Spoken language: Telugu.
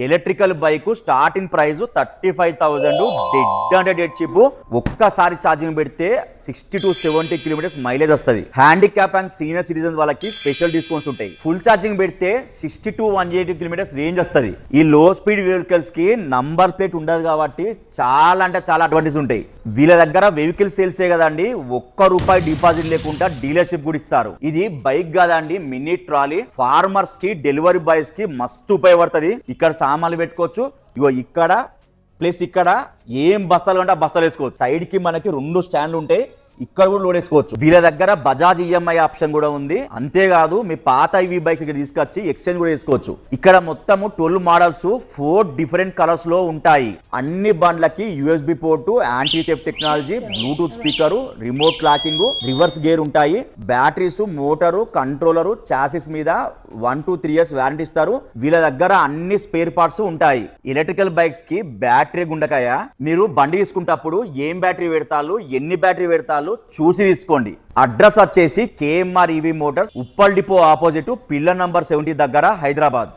Electrical bike starting price 35,000 dead అంటే డెడ్ చిప్. ఒక్కసారి ఛార్జింగ్ పెడితే 60 to 70 కిలోమీటర్స్ మైలేజ్ వస్తుంది. హ్యాండిక్యాప్ అండ్ సీనియర్ సిటిజన్స్ వాళ్ళకి స్పెషల్ డిస్కౌంట్స్ ఉంటాయి. ఫుల్ ఛార్జింగ్ పెడితే 60 to 180 కిలోమీటర్స్ రేంజ్ వస్తుంది. ఈ లో స్పీడ్ వెహికల్స్ కి నంబర్ ప్లేట్ ఉండదు కాబట్టి చాలా అంటే చాలా అడ్వాంటేజ్ ఉంటాయి. వీళ్ళ దగ్గర వెహికల్ సేల్సే కదండి, ₹1 డిపాజిట్ లేకుండా డీలర్షిప్ కూడా ఇస్తారు. ఇది బైక్ కాదండి, మినీ ట్రాలీ. ఫార్మర్స్ కి, డెలివరీ బాయ్స్ కి మస్తు ఉపయోగపడుతుంది. ఇక్కడ సామాన్లు పెట్టుకోవచ్చు. ఇగో ఇక్కడ ప్లస్ ఇక్కడ ఏం బస్తాలు అంటే ఆ బస్తాలు వేసుకోవచ్చు. సైడ్ కి మనకి 2 స్టాండ్లు ఉంటాయి, ఇక్కడ కూడా లోడ్ వేసుకోవచ్చు. వీళ్ళ దగ్గర బజాజ్ ఈఎంఐ ఆప్షన్ కూడా ఉంది. అంతేకాదు మీ పాత ఈవీ బైక్స్ ఇక్కడ తీసుకొచ్చి ఎక్స్చేంజ్ కూడా చేసుకోవచ్చు. ఇక్కడ మొత్తం 12 మోడల్స్ 4 డిఫరెంట్ కలర్స్ లో ఉంటాయి. అన్ని బండ్లకి USB port, anti theft technology, Bluetooth speaker, remote locking, reverse gear ఉంటాయి. బ్యాటరీస్, మోటారు, కంట్రోలరు, చాసిస్ మీద 1 to 3 years వారంటీ ఇస్తారు. వీళ్ళ దగ్గర అన్ని స్పేర్ పార్ట్స్ ఉంటాయి. ఎలక్ట్రికల్ బైక్స్ కి బ్యాటరీ గుండకాయ. మీరు బండి తీసుకుంటప్పుడు ఏం బ్యాటరీ పెడతారు, ఎన్ని బ్యాటరీ పెడతారు చూసి తీసుకోండి. అడ్రస్ వచ్చేసి KMR EV Motors, Uppal depot opposite, pillar number 70 దగ్గర, హైదరాబాద్.